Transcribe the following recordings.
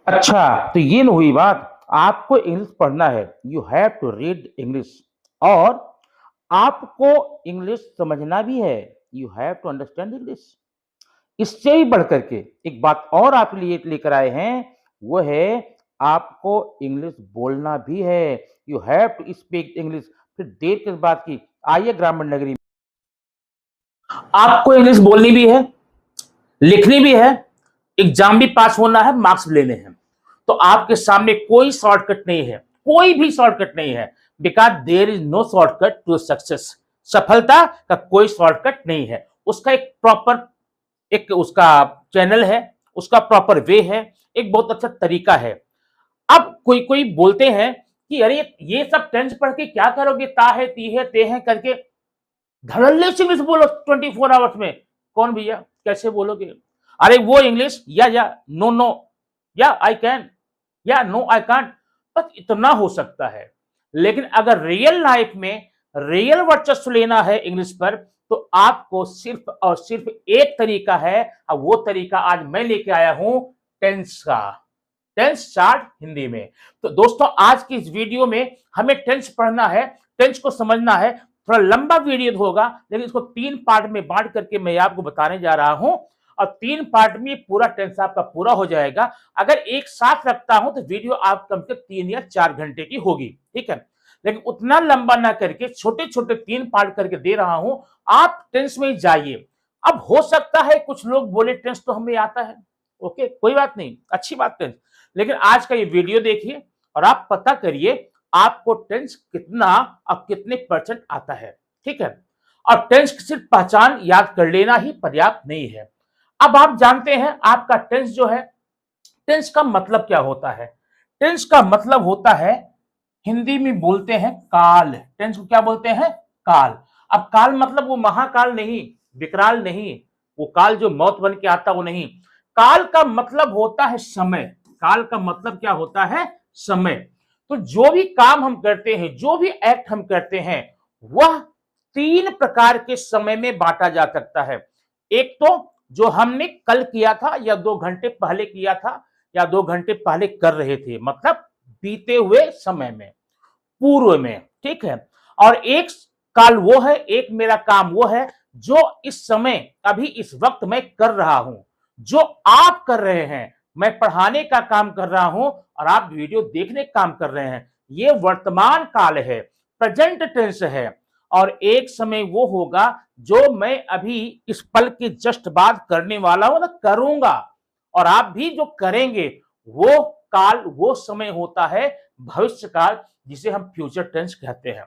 अच्छा, तो ये न हुई बात। आपको इंग्लिश पढ़ना है, you have to read English. और आपको इंग्लिश समझना भी है, you have to understand English. इससे भी बढ़ कर के एक बात और आपके लिए लेकर आए हैं, वो है आपको इंग्लिश बोलना भी है, you have to speak English. फिर देर किस बात की, आइए ग्रामीण नगरी में। आपको इंग्लिश बोलनी भी है, लिखनी भी है, एग्जाम भी पास होना है, मार्क्स भी लेने हैं। तो आपके सामने कोई शॉर्टकट नहीं है, कोई भी शॉर्टकट नहीं है, because there is no shortcut to success. सफलता का कोई शॉर्टकट नहीं है, उसका एक प्रॉपर एक उसका चैनल है, उसका प्रॉपर वे है, एक बहुत अच्छा तरीका है। अब कोई कोई बोलते हैं कि अरे ये सब टेंस पढ़ के क्या करोगे, ता है ती है ते है करके धड़ल्ले से इंग्लिश बोलो 24 आवर्स में। कौन भैया, कैसे बोलोगे? अरे वो इंग्लिश या नो नो, या आई कैन, या नो आई कांट, बस इतना हो सकता है। लेकिन अगर रियल लाइफ में रियल वर्चस्व लेना है इंग्लिश पर, तो आपको सिर्फ और सिर्फ एक तरीका है, और वो तरीका आज मैं लेके आया हूं, टेंस का। टेंस चार्ट हिंदी में। तो दोस्तों, आज की इस वीडियो में हमें टेंस पढ़ना है, टेंस को समझना है। थोड़ा लंबा वीडियो होगा, लेकिन इसको 3 पार्ट में बांट करके मैं आपको बताने जा रहा हूं, और 3 पार्ट में पूरा टेंस आपका पूरा हो जाएगा। अगर एक साथ रखता हूं तो वीडियो आप कम से कम 3 या 4 घंटे की होगी, ठीक है। लेकिन उतना लंबा ना करके छोटे छोटे 3 पार्ट करके दे रहा हूं, आप टेंस में जाइए। अब हो सकता है कुछ लोग बोले टेंस तो हमें आता है, ओके, कोई बात नहीं, अच्छी बात है। लेकिन आज का ये वीडियो देखिए और आप पता करिए आपको टेंस कितना और कितने परसेंट आता है, ठीक है। और टेंस की सिर्फ पहचान याद कर लेना ही पर्याप्त नहीं है। अब आप जानते हैं आपका टेंस जो है, टेंस का मतलब क्या होता है? टेंस का मतलब होता है, हिंदी में बोलते हैं काल। टेंस को क्या बोलते हैं? काल। अब काल मतलब वो महाकाल नहीं, विकराल नहीं, वो काल जो मौत बन के आता वो नहीं। काल का मतलब होता है समय। काल का मतलब क्या होता है? समय। तो जो भी काम हम करते हैं, जो भी एक्ट हम करते हैं, वह 3 प्रकार के समय में बांटा जा सकता है। एक तो जो हमने कल किया था, या 2 घंटे पहले किया था, या 2 घंटे पहले कर रहे थे, मतलब बीते हुए समय में, पूर्व में, ठीक है। और एक काल वो है, एक मेरा काम वो है जो इस समय अभी इस वक्त मैं कर रहा हूं, जो आप कर रहे हैं। मैं पढ़ाने का काम कर रहा हूं और आप वीडियो देखने का काम कर रहे हैं, ये वर्तमान काल है, प्रेजेंट टेंस है। और एक समय वो होगा जो मैं अभी इस पल के जस्ट बाद करने वाला हूं ना, करूंगा, और आप भी जो करेंगे, वो काल, वो समय होता है भविष्य काल, जिसे हम फ्यूचर टेंस कहते हैं।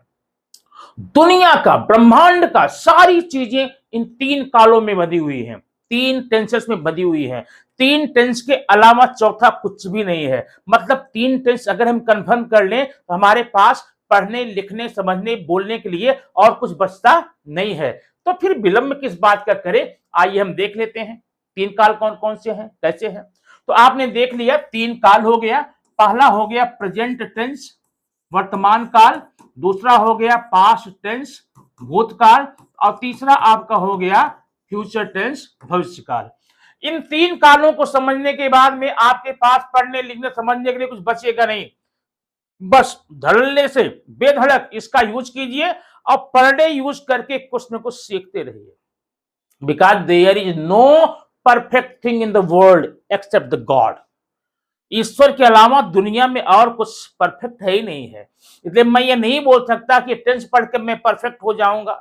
दुनिया का, ब्रह्मांड का सारी चीजें इन 3 कालों में बंधी हुई हैं, 3 टेंसेस में बंधी हुई हैं। 3 टेंस के अलावा चौथा कुछ भी नहीं है। मतलब 3 टेंस अगर हम कंफर्म कर लें तो हमारे पास पढ़ने, लिखने, समझने, बोलने के लिए और कुछ बचता नहीं है। तो फिर विलंब किस बात का करें, आइए हम देख लेते हैं 3 काल कौन कौन से हैं, कैसे हैं। तो आपने देख लिया 3 काल हो गया। पहला हो गया प्रेजेंट टेंस, वर्तमान काल। दूसरा हो गया पास्ट टेंस, भूतकाल। और तीसरा आपका हो गया फ्यूचर टेंस, भविष्य काल। इन 3 कालों को समझने के बाद में आपके पास पढ़ने, लिखने, समझने के लिए कुछ बचेगा नहीं। बस धड़ल्ले से बेधड़क इसका यूज कीजिए और पर डे यूज करके कुछ न कुछ सीखते रहिए। Because there is no perfect thing in the world except the God. ईश्वर के अलावा दुनिया में और कुछ परफेक्ट है ही नहीं है। इसलिए मैं ये नहीं बोल सकता कि टेंस पढ़ के मैं परफेक्ट हो जाऊंगा,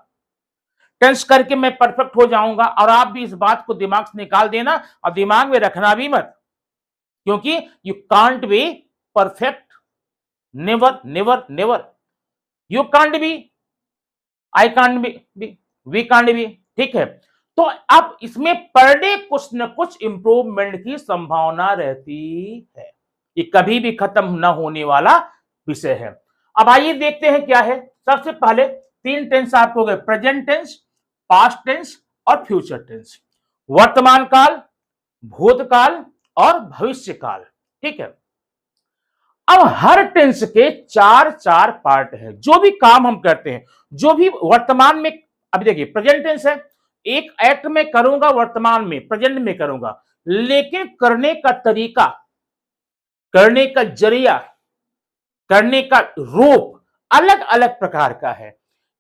टेंस करके मैं परफेक्ट हो जाऊंगा। और आप भी इस बात को दिमाग से निकाल देना और दिमाग में रखना भी मत, क्योंकि you can't be perfect, never never never. You can't be, I can't be, we can't be, ठीक है। तो अब इसमें पर डे कुछ न कुछ इंप्रूवमेंट की संभावना रहती है, ये कभी भी खत्म न होने वाला विषय है। अब आइए देखते हैं क्या है। सबसे पहले 3 टेंस आपको हो गए, प्रेजेंट टेंस, पास्ट टेंस और फ्यूचर टेंस। वर्तमान काल, भूतकाल और भविष्य काल, ठीक है। अब हर टेंस के 4 4 पार्ट है। जो भी काम हम करते हैं, जो भी वर्तमान में, अभी देखिए प्रेजेंट टेंस है, एक एक्ट में करूंगा वर्तमान में, प्रेजेंट में करूंगा, लेकिन करने का तरीका करने का जरिया, करने का रूप अलग अलग प्रकार का है।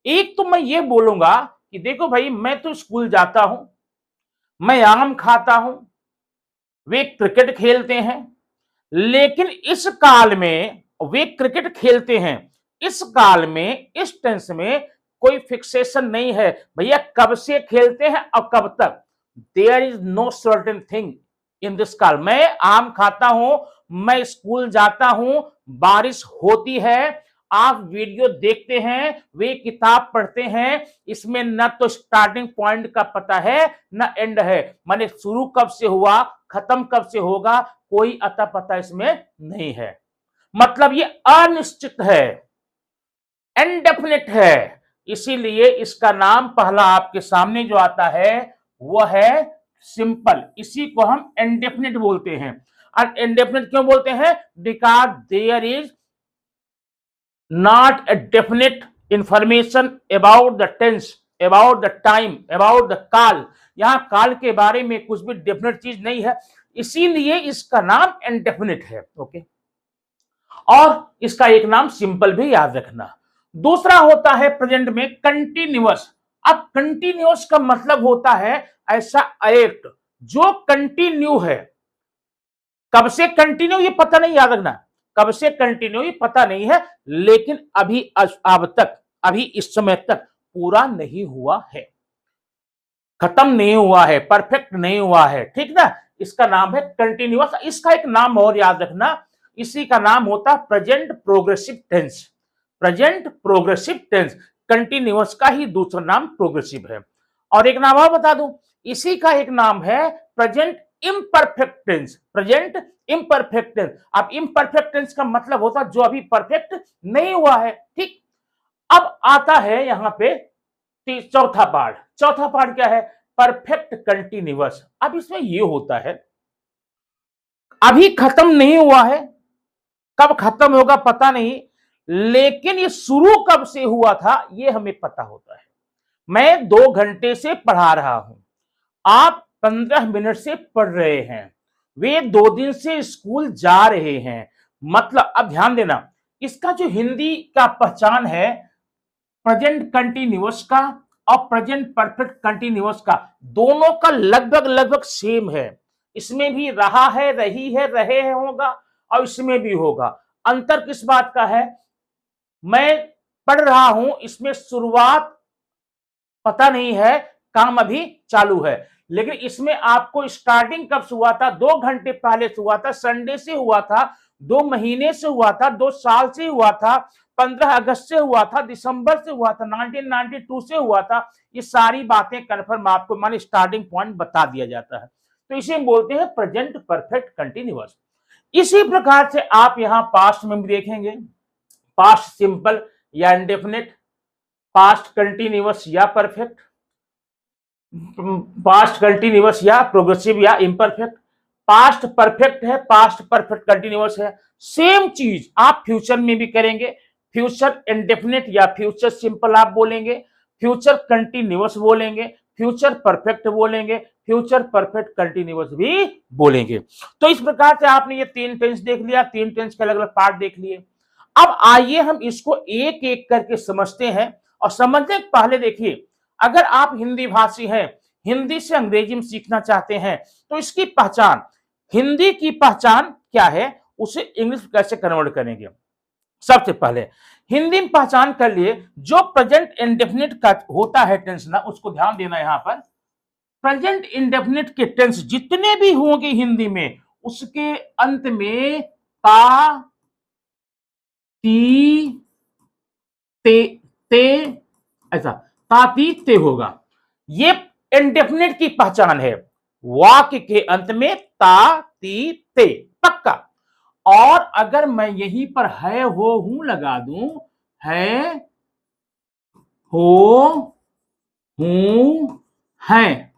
एक तो मैं ये बोलूंगा कि देखो भाई, मैं तो स्कूल जाता हूं, मैं आम खाता हूं, वे क्रिकेट खेलते हैं, लेकिन इस काल में वे क्रिकेट खेलते हैं, इस काल में, इस टेंस में कोई फिक्सेशन नहीं है भैया कब से खेलते हैं और कब तक। There is no certain thing in this काल। मैं आम खाता हूं, मैं स्कूल जाता हूं, बारिश होती है, आप वीडियो देखते हैं, वे किताब पढ़ते हैं, इसमें न तो स्टार्टिंग पॉइंट का पता है न एंड है, माने शुरू कब से हुआ, खत्म कब से होगा, कोई अता पता इसमें नहीं है। मतलब ये अनिश्चित है, इनडेफिनिट है। इसीलिए इसका नाम पहला आपके सामने जो आता है वो है सिंपल। इसी को हम इंडेफिनिट बोलते हैं। और इंडेफिनिट क्यों बोलते हैं? Because there is not a definite information about the tense, about the time, about the काल। यहां काल के बारे में कुछ भी डेफिनेट चीज नहीं है, इसीलिए इसका नाम इंडेफिनिट है। ओके, और इसका एक नाम सिंपल भी याद रखना। दूसरा होता है प्रेजेंट में कंटिन्यूअस। अब कंटिन्यूअस का मतलब होता है ऐसा एक्ट जो कंटिन्यू है। कब से कंटिन्यू ये पता नहीं, याद रखना, कब से कंटिन्यू ये पता नहीं है, लेकिन अभी अब तक, अभी इस समय तक पूरा नहीं हुआ है, खत्म नहीं हुआ है, परफेक्ट नहीं हुआ है, ठीक ना। इसका नाम है कंटिन्यूअस। इसका एक नाम और याद रखना, इसी का नाम होता है present progressive tense. Present progressive tense, continuous का ही दूसरा नाम प्रोग्रेसिव है। और एक नाम और बता दूं, इसी का एक नाम है present imperfect tense. Present imperfect tense. अब इम्परफेक्ट टेंस का मतलब होता है जो अभी परफेक्ट नहीं हुआ है, ठीक। अब आता है यहां पे चौथा पार्ट। चौथा पार्ट क्या है? Perfect continuous. अब इसमें ये होता है अभी खत्म नहीं हुआ है, कब खत्म होगा पता नहीं, लेकिन ये शुरू कब से हुआ था ये हमें पता होता है। मैं 2 घंटे से पढ़ा रहा हूं, आप 15 मिनट से पढ़ रहे हैं, वे 2 दिन से स्कूल जा रहे हैं। मतलब अब ध्यान देना, इसका जो हिंदी का पहचान है प्रेजेंट कंटिन्यूअस का और प्रेजेंट परफेक्ट कंटिन्यूअस का, दोनों का लगभग लगभग सेम है। इसमें भी रहा है, रही है, रहे हैं होगा, और इसमें भी होगा। अंतर किस बात का है? मैं पढ़ रहा हूं, इसमें शुरुआत पता नहीं है, काम अभी चालू है, लेकिन इसमें आपको स्टार्टिंग कब से हुआ था? 2 घंटे पहले से हुआ था, संडे से हुआ था, 2 महीने से हुआ था, 2 साल से हुआ था, 15 अगस्त से हुआ था, दिसंबर से हुआ था, 1992 से हुआ था। ये सारी बातें कन्फर्म आपको माने स्टार्टिंग पॉइंट बता दिया जाता है, तो इसे बोलते हैं प्रेजेंट परफेक्ट कंटिन्यूअस। इसी प्रकार से आप यहां पास्ट में भी देखेंगे, पास्ट सिंपल या इंडेफिनिट, पास्ट कंटिन्यूअस या परफेक्ट, पास्ट कंटिन्यूअस या प्रोग्रेसिव या इम्परफेक्ट, पास्ट परफेक्ट है, पास्ट परफेक्ट कंटिन्यूअस है। सेम चीज आप फ्यूचर में भी करेंगे, फ्यूचर इंडेफिनिट या फ्यूचर सिंपल आप बोलेंगे, फ्यूचर कंटिन्यूअस बोलेंगे, फ्यूचर परफेक्ट बोलेंगे, फ्यूचर परफेक्ट कंटिन्यूअस भी बोलेंगे। तो इस प्रकार से आपने ये 3 टेंस देख लिया, 3 टेंस के अलग अलग पार्ट देख लिए। अब आइए हम इसको एक एक करके समझते हैं, और समझने के पहले देखिए, अगर आप हिंदी भाषी हैं, हिंदी से अंग्रेजी में सीखना चाहते हैं, तो इसकी पहचान, हिंदी की पहचान क्या है, उसे इंग्लिश में कैसे कन्वर्ट करेंगे। सबसे पहले हिंदी में पहचान कर लिए, जो प्रेजेंट इंडेफिनिट का होता है टेंस ना, उसको ध्यान देना। यहां पर प्रेजेंट इंडेफिनिट के टेंस जितने भी होंगे हिंदी में, उसके अंत में ता, ती, ते ऐसा ताती ते होगा। ये इंडेफिनिट की पहचान है, वाक्य के अंत में ता, ती, ते, पक्का। और अगर मैं यहीं पर है, हो, हूं लगा दूं, है, हो, हूं, है,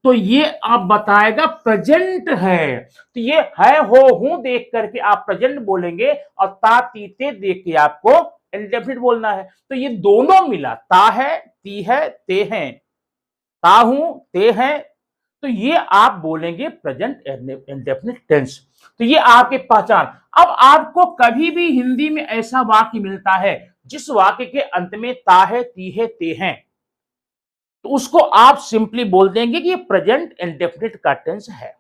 तो ये आप बताएगा प्रेजेंट है। तो ये है, हो, हूं देख करके आप प्रेजेंट बोलेंगे, और ता, ती, ते देख के आपको इंडेफिनिट बोलना है। तो ये दोनों मिला, ता है, ती है, ते हैं, ता हूं, ते हैं, तो ये आप बोलेंगे प्रेजेंट इंडेफिनिट टेंस। तो ये आपकी पहचान। अब आपको कभी भी हिंदी में ऐसा वाक्य मिलता है जिस वाक्य के अंत में ता है, ती है, ते हैं, तो उसको आप सिंपली बोल देंगे कि ये प्रेजेंट इंडेफिनिट का टेंस है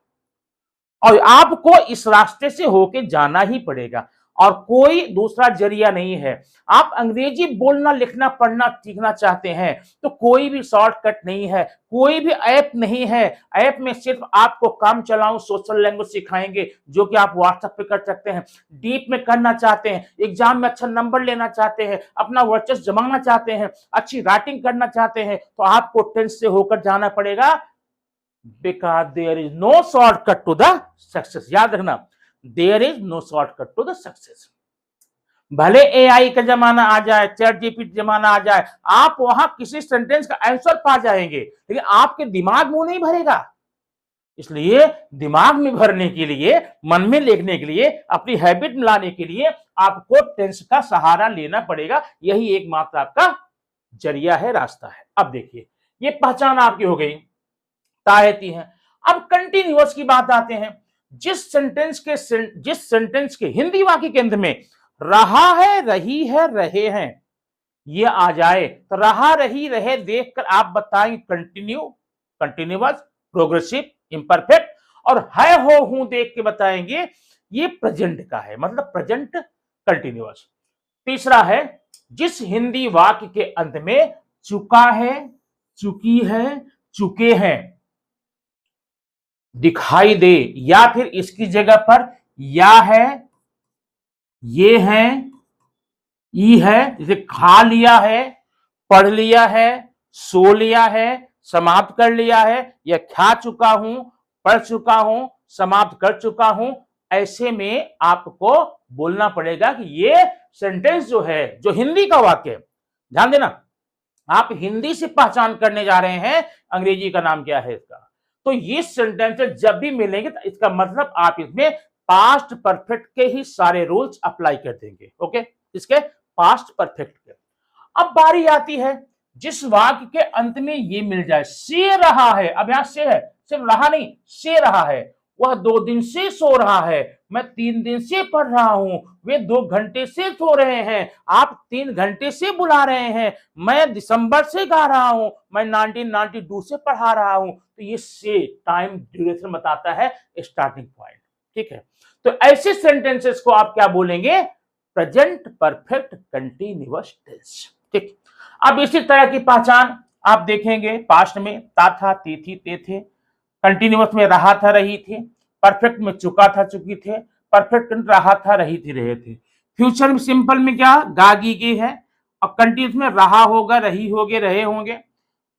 और आपको इस रास्ते से होके जाना ही पड़ेगा और कोई दूसरा जरिया नहीं है। आप अंग्रेजी बोलना, लिखना, पढ़ना सीखना चाहते हैं तो कोई भी शॉर्टकट नहीं है, कोई भी ऐप नहीं है। ऐप में सिर्फ आपको काम चलाऊं सोशल लैंग्वेज सिखाएंगे जो कि आप व्हाट्सएप पे कर सकते हैं। डीप में करना चाहते हैं, एग्जाम में अच्छा नंबर लेना चाहते हैं, अपना वर्चस्व जमाना चाहते हैं, अच्छी राइटिंग करना चाहते हैं, तो आपको टेंस से होकर जाना पड़ेगा। because there is no shortcut to the success। याद रखना, there is no shortcut to the success। भले एआई का जमाना आ जाए, चैट जीपीटी जमाना आ जाए, आप वहां किसी सेंटेंस का आंसर पा जाएंगे, लेकिन आपके दिमाग में नहीं भरेगा। इसलिए दिमाग में भरने के लिए, मन में लिखने के लिए, अपनी हैबिट में लाने के लिए आपको टेंस का सहारा लेना पड़ेगा। यही एकमात्र आपका जरिया है, रास्ता है। अब देखिए, ये पहचान आपकी हो गई, तायती है। अब कंटिन्यूअस की बात आते हैं। जिस सेंटेंस के हिंदी वाक्य के अंत में रहा है, रही है, रहे हैं ये आ जाए तो रहा, रही, रहे देखकर आप बताएंगे कंटिन्यू, कंटिन्यूअस, प्रोग्रेसिव, इंपरफेक्ट, और है, हो, हूं देख के बताएंगे ये प्रेजेंट का है, मतलब प्रेजेंट कंटिन्यूअस। तीसरा है, जिस हिंदी वाक्य के अंत में चुका है, चुकी है, चुके हैं दिखाई दे या फिर इसकी जगह पर या है, ये है, ई है, जैसे खा लिया है, पढ़ लिया है, सो लिया है, समाप्त कर लिया है, या खा चुका हूं, पढ़ चुका हूं, समाप्त कर चुका हूं, ऐसे में आपको बोलना पड़ेगा कि ये सेंटेंस जो है, जो हिंदी का वाक्य है, ध्यान देना, आप हिंदी से पहचान करने जा रहे हैं अंग्रेजी का नाम क्या है इसका, तो ये सेंटेंसेस जब भी मिलेंगे तो इसका मतलब आप इसमें पास्ट परफेक्ट के ही सारे रूल्स अप्लाई कर देंगे। ओके, इसके पास्ट परफेक्ट के। अब बारी आती है जिस वाक्य के अंत में ये मिल जाए, से रहा है। अब यहां से है, सिर्फ रहा नहीं, से रहा है। वह 2 दिन से सो रहा है, मैं 3 दिन से पढ़ रहा हूं, वे 2 घंटे से सो रहे हैं, आप 3 घंटे से बुला रहे हैं, मैं दिसंबर से गा रहा हूं, मैं 1992 से पढ़ा रहा हूं। तो ये से टाइम ड्यूरेशन बताता है, स्टार्टिंग पॉइंट। ठीक है, तो ऐसे सेंटेंसेस को आप क्या बोलेंगे, प्रेजेंट परफेक्ट कंटिन्यूअस टेंस। ठीक, अब इसी तरह की पहचान आप देखेंगे, पास्ट में ता था, ती थी, ते थे, कंटिन्यूअस में रहा था, रही थी, परफेक्ट में चुका था, चुकी थे, परफेक्ट में रहा था, रही थी, रहे थे। फ्यूचर में सिंपल में क्या, गा गी की है, और कंटिन्यूअस में रहा होगा, रही होगे, रहे होंगे,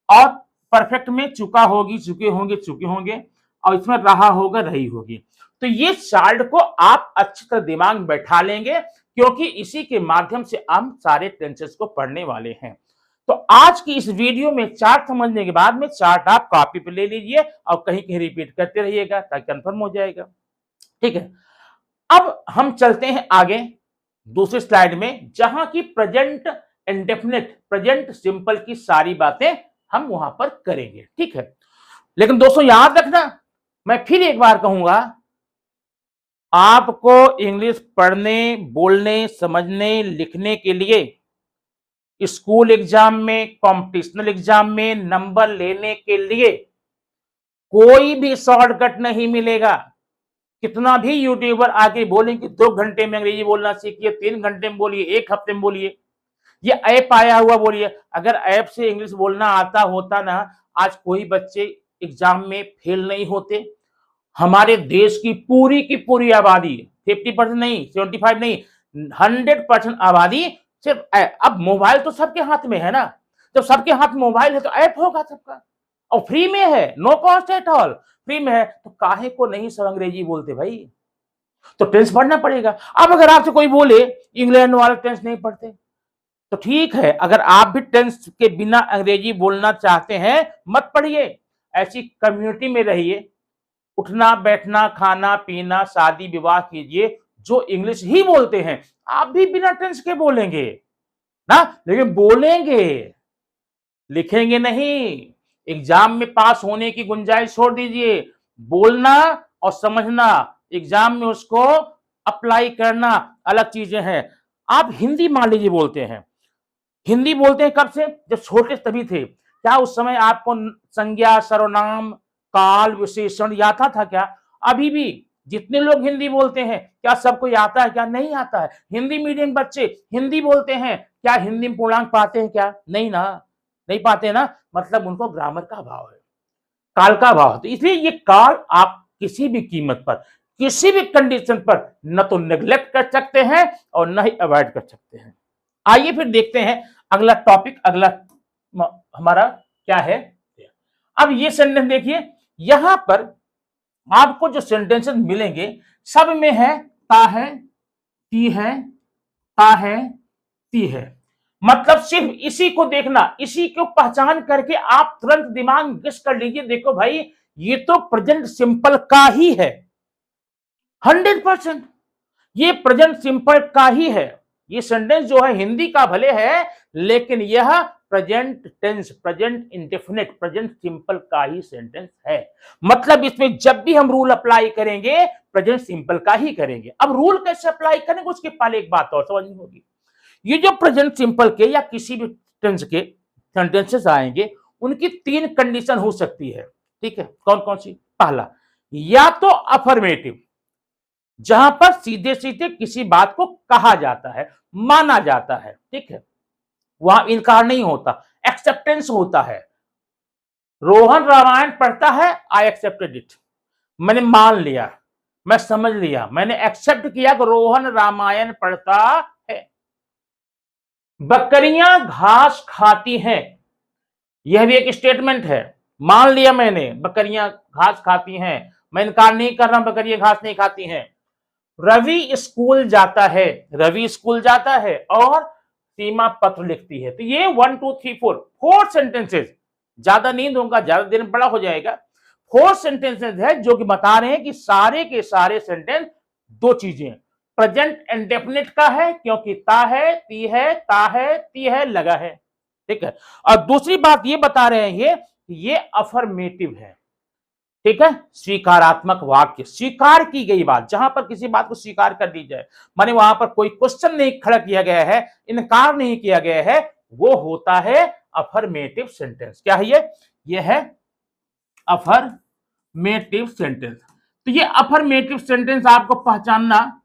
और परफेक्ट में चुका होगी, चुके होंगे, चुके होंगे, और इसमें रहा होगा, रही होगी। तो ये चार्ट को आप अच्छी तरह दिमाग में बैठा लेंगे, क्योंकि इसी के माध्यम से हम सारे टेंसेस को पढ़ने वाले हैं। तो आज की इस वीडियो में चार्ट समझने के बाद में चार्ट आप कॉपी पे ले लीजिए और कहीं कहीं रिपीट करते रहिएगा ताकि कंफर्म हो जाएगा। ठीक है, अब हम चलते हैं आगे दूसरी स्लाइड में, जहां की प्रेजेंट इंडेफिनिट, प्रेजेंट सिंपल की सारी बातें हम वहां पर करेंगे। ठीक है, लेकिन दोस्तों याद रखना, मैं फिर एक बार कहूंगा, आपको इंग्लिश पढ़ने, बोलने, समझने, लिखने के लिए स्कूल एग्जाम में, कॉम्पिटिशनल एग्जाम में नंबर लेने के लिए कोई भी शॉर्टकट नहीं मिलेगा। कितना भी यूट्यूबर आके बोले कि 2 घंटे में अंग्रेजी बोलना सीखिए, 3 घंटे में बोलिए, 1 हफ्ते में बोलिए, ये ऐप आया हुआ बोलिए, अगर ऐप से इंग्लिश बोलना आता होता ना, आज कोई बच्चे एग्जाम में फेल नहीं होते। हमारे देश की पूरी आबादी 50% नहीं, 75 नहीं, 100% आबादी सिर्फ अब मोबाइल तो सबके हाथ में है ना, जब सबके हाथ में मोबाइल है तो ऐप होगा सबका, और फ्री में है, no cost at all, free में है, तो काहे को नहीं सब अंग्रेजी बोलते भाई, तो टेंस पढ़ना पड़ेगा। अब अगर आपसे कोई बोले इंग्लैंड वाले टेंस नहीं पढ़ते, तो ठीक है, अगर आप भी टेंस के बिना अंग्रेजी बोलना चाहते हैं मत पढ़िए, ऐसी कम्युनिटी में रहिए, उठना बैठना, खाना पीना, शादी विवाह कीजिए, जो इंग्लिश ही बोलते हैं आप भी बिना टेंस के बोलेंगे ना, लेकिन बोलेंगे, लिखेंगे नहीं। एग्जाम में पास होने की गुंजाइश छोड़ दीजिए, बोलना और समझना, एग्जाम में उसको अप्लाई करना अलग चीजें हैं। आप हिंदी मान लीजिए बोलते हैं, हिंदी बोलते हैं कब से? जब छोटे तभी थे। क्या उस समय आपको संज्ञा, सर्वनाम, काल, विशेषण याद था क्या? अभी भी जितने लोग हिंदी बोलते हैं, क्या सबको आता है? क्या नहीं आता है? हिंदी मीडियम बच्चे हिंदी बोलते हैं, क्या हिंदी में पूर्णांक पाते हैं? क्या नहीं ना, नहीं पाते ना, मतलब उनको ग्रामर का अभाव है, काल का अभाव है। तो इसलिए ये काल आप किसी भी कीमत पर, किसी भी कंडीशन पर न तो नेग्लेक्ट कर सकते हैं और न ही अवॉइड कर सकते हैं। आइए फिर देखते हैं अगला टॉपिक, अगला हमारा क्या है। अब ये सेंटेंस देखिए, यहां पर आपको जो सेंटेंसेस मिलेंगे सब में है ता है, ती है, ता है, ती है। मतलब सिर्फ इसी को देखना, इसी को पहचान करके आप तुरंत दिमाग में गेस कर लीजिए, देखो भाई ये तो प्रेजेंट सिंपल का ही है, 100% ये प्रेजेंट सिंपल का ही है। ये सेंटेंस जो है हिंदी का भले है, लेकिन यह present tense, present indefinite, present simple का ही सेंटेंस है। मतलब इसमें जब भी हम रूल अप्लाई करेंगे प्रेजेंट सिंपल का ही करेंगे। अब रूल कैसे अप्लाई करेंगे उसके पहले एक बात और समझनी होगी। ये जो प्रेजेंट सिंपल के या किसी भी टेंस के सेंटेंसेस आएंगे, उनकी 3 कंडीशन हो सकती है। ठीक है, कौन कौन सी? पहला, या तो अफर्मेटिव, जहां पर सीधे सीधे किसी बात को कहा जाता है, माना जाता है, ठीक है, वहां इनकार नहीं होता, एक्सेप्टेंस होता है। रोहन रामायण पढ़ता है, आई एक्सेप्टेड इट, मैंने मान लिया, मैं समझ लिया, मैंने एक्सेप्ट किया कि रोहन रामायण पढ़ता है। बकरियां घास खाती हैं, यह भी एक स्टेटमेंट है, मान लिया मैंने बकरियां घास खाती हैं, मैं इनकार नहीं कर रहा बकरियां घास नहीं खाती हैं। रवि स्कूल जाता है, रवि स्कूल जाता है और सीमा पत्र लिखती है। तो ये 1 2 3 4 सेंटेंसेस, ज्यादा नहीं दूंगा, ज्यादा दिन बड़ा हो जाएगा। 4 सेंटेंसेस है जो कि बता रहे हैं कि सारे के सारे सेंटेंस 2 चीजें, प्रेजेंट इंडेफिनिट का है क्योंकि ता है, ती है, ता है, ती है लगा है, ठीक है। और दूसरी बात ये बता रहे हैं ये अफर्मेटिव है, ठीक है, स्वीकारात्मक वाक्य, स्वीकार की गई बात, जहां पर किसी बात को स्वीकार कर दी जाए, माने वहां पर कोई क्वेश्चन नहीं खड़ा किया गया है, इनकार नहीं किया गया है, वो होता है अफर्मेटिव सेंटेंस। क्या है ये है अफर्मेटिव सेंटेंस। तो ये अफर्मेटिव सेंटेंस आपको पहचानना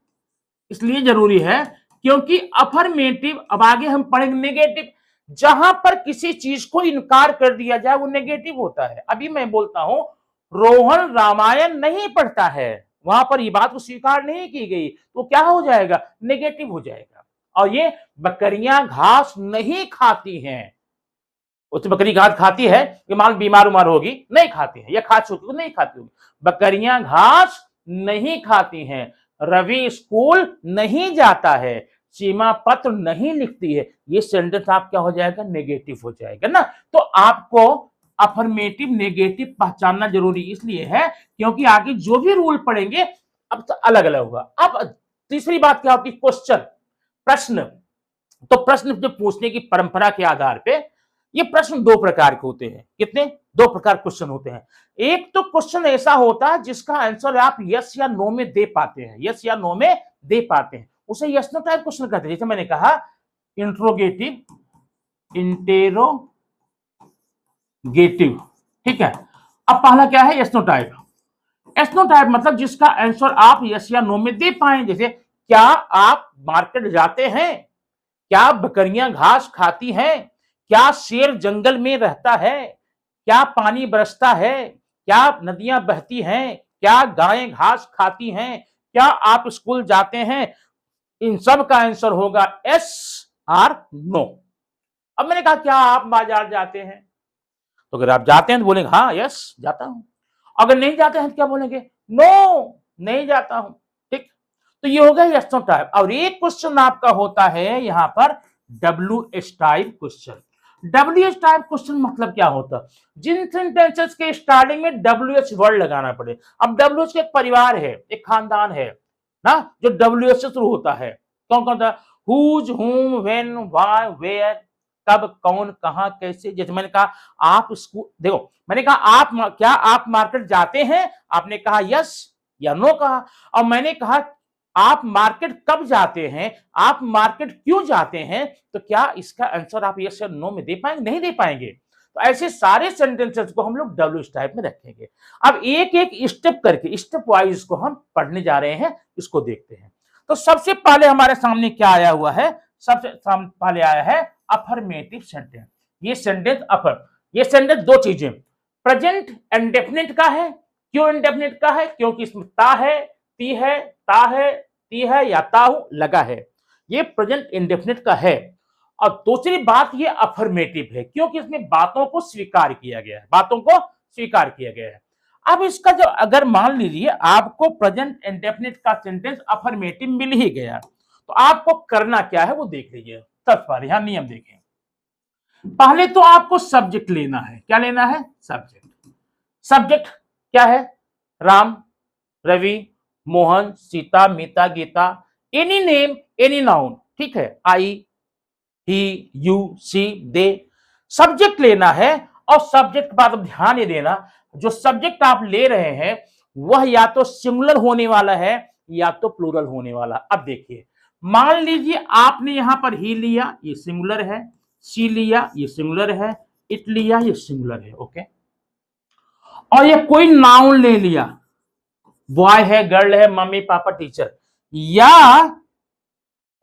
इसलिए जरूरी है क्योंकि अफर्मेटिव, अब आगे हम पढ़ेंगे नेगेटिव, जहां पर किसी चीज को इनकार कर दिया जाए वो नेगेटिव होता है। अभी मैं बोलता हूं रोहन रामायण नहीं पढ़ता है, वहां पर ये बात को स्वीकार नहीं की गई, तो क्या हो जाएगा? नेगेटिव हो जाएगा। और ये बकरियां घास नहीं खाती हैं, उस बकरी घास खाती है कि मान बीमार उमार होगी, नहीं खाती है, या खा चुकी तो नहीं खाती होगी। बकरियां घास नहीं खाती हैं, रवि स्कूल नहीं जाता है, सीमा पत्र नहीं लिखती है। ये सेंटेंस आप क्या हो जाएगा? नेगेटिव हो जाएगा ना। तो आपको अफर्मेटिव नेगेटिव पहचानना जरूरी इसलिए है क्योंकि आगे जो भी रूल पढ़ेंगे अब तो अलग अलग होगा। अब तीसरी बात क्या होती है? क्वेश्चन, प्रश्न। तो प्रश्न जो पूछने की परंपरा के आधार पे ये प्रश्न 2 प्रकार के होते हैं। कितने? 2 प्रकार क्वेश्चन होते हैं। एक तो क्वेश्चन ऐसा होता है जिसका आंसर आप यस या नो में दे पाते हैं, यस या नो में दे पाते हैं, उसे यस नो टाइप क्वेश्चन कहते हैं। जैसे मैंने कहा इंट्रोगेटिव, इंटेरोगेटिव, ठीक है। अब पहला क्या है? Yes no type. Yes no type मतलब जिसका आंसर आप यस या नो में दे पाए। जैसे क्या आप मार्केट जाते हैं? क्या बकरियां घास खाती हैं? क्या शेर जंगल में रहता है? क्या पानी बरसता है? क्या नदियां बहती हैं? क्या गायें घास खाती हैं? क्या आप स्कूल जाते हैं? इन सब का आंसर होगा यस और नो। अब मैंने कहा क्या आप बाजार जाते हैं? तो अगर आप जाते हैं तो बोलेंगे हाँ यस जाता हूं। अगर नहीं जाते हैं तो क्या बोलेंगे? नो नहीं जाता हूं। ठीक, तो ये हो गया यस नो टाइप। और एक क्वेश्चन आपका होता है यहां पर WH type question. WH type question मतलब क्या होता है? जिन सेंटेंसेस के स्टार्टिंग में WH वर्ड लगाना पड़े। अब WH का एक परिवार है, एक खानदान है ना, जो WH से शुरू होता है। कौन कौन था? हुज, हुम, व्हेन, व्हाई, वेयर, कब, कौन, कहां, कैसे। जैसे मैंने कहा आप स्कूल, देखो मैंने कहा आप क्या आप मार्केट जाते हैं? आपने कहा यस या नो कहा। और मैंने कहा आप मार्केट कब जाते हैं, आप मार्केट क्यों जाते हैं, तो क्या इसका आंसर आप यस या नो में दे पाएंगे? नहीं दे पाएंगे। तो ऐसे सारे सेंटेंसेस को हम लोग डब्ल्यू टाइप में रखेंगे। अब एक एक स्टेप करके, स्टेप वाइज को हम पढ़ने जा रहे हैं, इसको देखते हैं। तो सबसे पहले हमारे सामने क्या आया हुआ है? सबसे पहले आया है अफर्मेटिव सेंटेंस। ये सेंटेंस ये सेंटेंस दो चीजें, प्रेजेंट इंडेफिनिट का है। क्यों इंडेफिनिट का है? क्योंकि इसमें ता है, ती है, ता है, ती है या ताहू लगा है। ये प्रेजेंट इंडेफिनिट का है। और दूसरी बात ये अफर्मेटिव है, क्योंकि इसमें बातों को स्वीकार किया गया है, बातों को स्वीकार किया गया है। अब इसका जो अगर मान लीजिए आपको प्रेजेंट इंडेफिनिट का सेंटेंस अफर्मेटिव मिल ही गया, तो आपको करना क्या है वो देख लीजिए। तब पर यहां नियम देखें। पहले तो आपको सब्जेक्ट लेना है। क्या लेना है? सब्जेक्ट। सब्जेक्ट क्या है? Ram, Ravi, Mohan, Sita, Mita, Gita, any name, any noun, ठीक है, आई, ही, यू, सी, दे, सब्जेक्ट लेना है। और सब्जेक्ट के बाद ध्यान ये देना, जो सब्जेक्ट आप ले रहे हैं वह या तो सिंगुलर होने वाला है या तो प्लूरल होने वाला। अब देखिए, मान लीजिए आपने यहां पर ही लिया, ये सिंगुलर है, सी लिया, ये सिंगुलर है, इट लिया, ये सिंगुलर है, ओके। और ये कोई नाउन ले लिया, बॉय है, गर्ल है, मम्मी पापा टीचर, या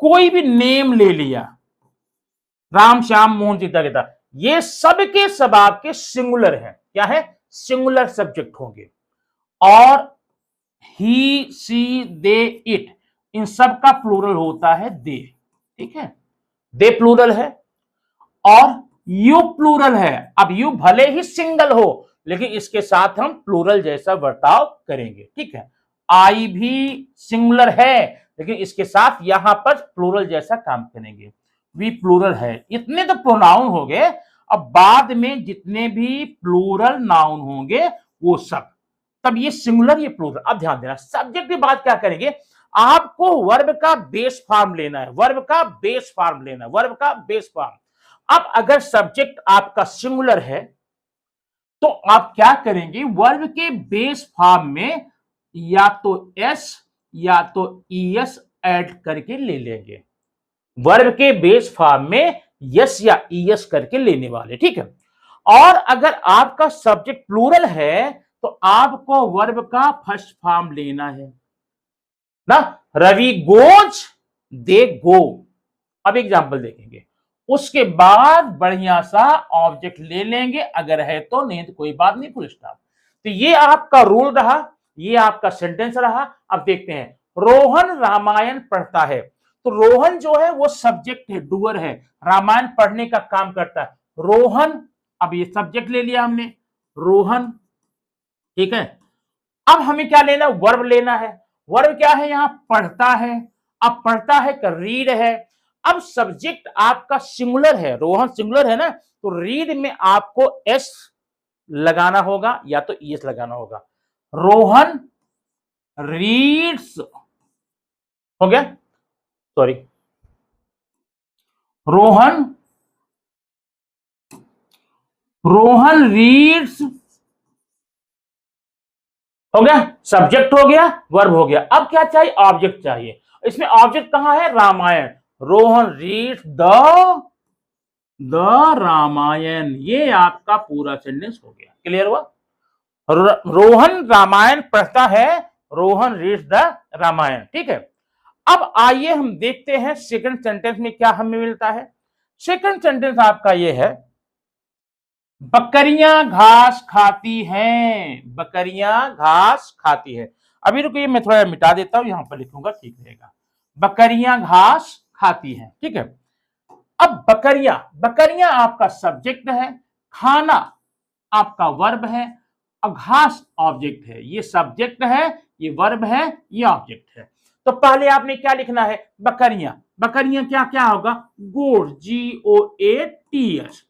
कोई भी नेम ले लिया, राम, श्याम, मोहन, सीता, गीता, ये सब के सब आपके सिंगुलर हैं। क्या है? सिंगुलर सब्जेक्ट होंगे। और ही, सी, दे, इट, इन सब का प्लूरल होता है दे, ठीक है, दे प्लूरल है। और यू प्लूरल है। अब यू भले ही सिंगल हो, लेकिन इसके साथ हम प्लूरल जैसा बर्ताव करेंगे, ठीक है। आई भी सिंगुलर है, लेकिन इसके साथ यहां पर प्लूरल जैसा काम करेंगे। वी प्लूरल है। इतने तो प्रोनाउन हो गए। अब बाद में जितने भी प्लूरल नाउन होंगे वो सब, तब ये सिंगुलर, ये प्लूरल। अब ध्यान देना, सब्जेक्ट की बात क्या करेंगे, आपको वर्ब का बेस फॉर्म लेना है, वर्ब का बेस फॉर्म लेना है, वर्ब का बेस फॉर्म। अब अगर सब्जेक्ट आपका सिंगुलर है तो आप क्या करेंगे, वर्ब के बेस फॉर्म में या तो एस या तो ईएस ऐड करके ले लेंगे। वर्ब के बेस फॉर्म में यस या ईएस करके लेने वाले, ठीक है। और अगर आपका सब्जेक्ट प्लूरल है तो आपको वर्ब का फर्स्ट फॉर्म लेना है ना। रवि गोज, दे गो। अब एग्जांपल देखेंगे, उसके बाद बढ़िया सा ऑब्जेक्ट ले लेंगे, अगर है तो, नहीं तो कोई बात नहीं, फुल स्टॉप। तो ये आपका रूल रहा, ये आपका सेंटेंस रहा। अब देखते हैं, रोहन रामायण पढ़ता है। तो रोहन जो है वो सब्जेक्ट है, डूअर है, रामायण पढ़ने का काम करता है रोहन। अब ये सब्जेक्ट ले लिया हमने, रोहन, ठीक है। अब हमें क्या लेना, वर्ब लेना है। वर्ब क्या है यहां, पढ़ता है। अब पढ़ता है का रीड है। अब सब्जेक्ट आपका सिंगुलर है, रोहन सिंगुलर है ना, तो रीड में आपको एस लगाना होगा या तो ईएस लगाना होगा। रोहन रीड्स, हो गया, सॉरी, रोहन रीड्स, हो गया, सब्जेक्ट हो गया, वर्ब हो गया। अब क्या चाहिए, ऑब्जेक्ट चाहिए। इसमें ऑब्जेक्ट कहां है, रामायण। Rohan reads the Ramayana. ये आपका पूरा सेंटेंस हो गया। क्लियर हुआ? रोहन रामायण पढ़ता है, रोहन रीड्स द रामायण, ठीक है। अब आइए हम देखते हैं सेकंड सेंटेंस में क्या हमें मिलता है। सेकंड सेंटेंस आपका ये है, बकरियां घास खाती हैं, बकरियां घास खाती है। अभी रुकिए, मैं थोड़ा मिटा देता हूं, यहां पर लिखूंगा, ठीक रहेगा। बकरियां घास खाती हैं, ठीक है। अब बकरियां, बकरियां आपका सब्जेक्ट है, खाना आपका वर्ब है, और घास ऑब्जेक्ट है। ये सब्जेक्ट है, ये वर्ब है, ये ऑब्जेक्ट है। तो पहले आपने क्या लिखना है, बकरियां। बकरियां क्या क्या होगा, गोट, GOATS।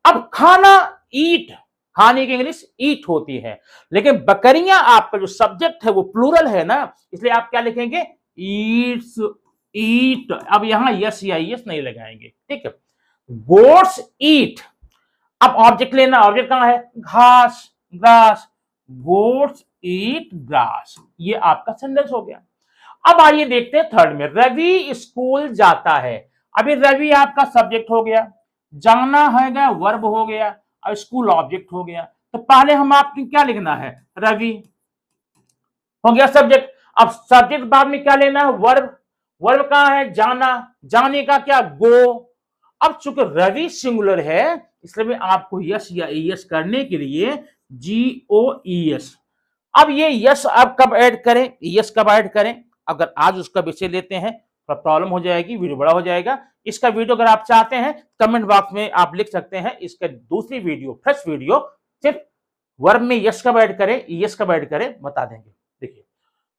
अब खाना, ईट, खाने की इंग्लिश ईट होती है, लेकिन बकरियां आपका जो सब्जेक्ट है वो प्लूरल है ना, इसलिए आप क्या लिखेंगे, ईट्स, ईट। अब यहां यस या यस नहीं लगाएंगे, ठीक है। गोट्स ईट। अब ऑब्जेक्ट लेना, ऑब्जेक्ट कहां है, घास, ग्रास, गोट्स ईट ग्रास। ये आपका सेंटेंस हो गया। अब आइए देखते हैं थर्ड में, रवि स्कूल जाता है। अभी रवि आपका सब्जेक्ट हो गया, जाना है वर्ब हो गया, और स्कूल ऑब्जेक्ट हो गया। तो पहले हम आपको क्या लिखना है, रवि हो गया सब्जेक्ट। अब सब्जेक्ट बाद में क्या लेना है, वर्ब। वर्ब कहां है, जाना, जाने का क्या, गो। अब चूंकि रवि सिंगुलर है, इसलिए मैं आपको यस या एस करने के लिए GOES। अब ये यस आप कब ऐड करें, यस कब ऐड करें, अगर आज उसका विषय लेते हैं तो प्रॉब्लम हो जाएगी, वीडियो बड़ा हो जाएगा। इसका वीडियो अगर आप चाहते हैं कमेंट बॉक्स में आप लिख सकते हैं, इसका दूसरी वीडियो, फर्स्ट वीडियो सिर्फ वर्ब में यस कब ऐड करें, यस कब ऐड करें बता देंगे। देखिए,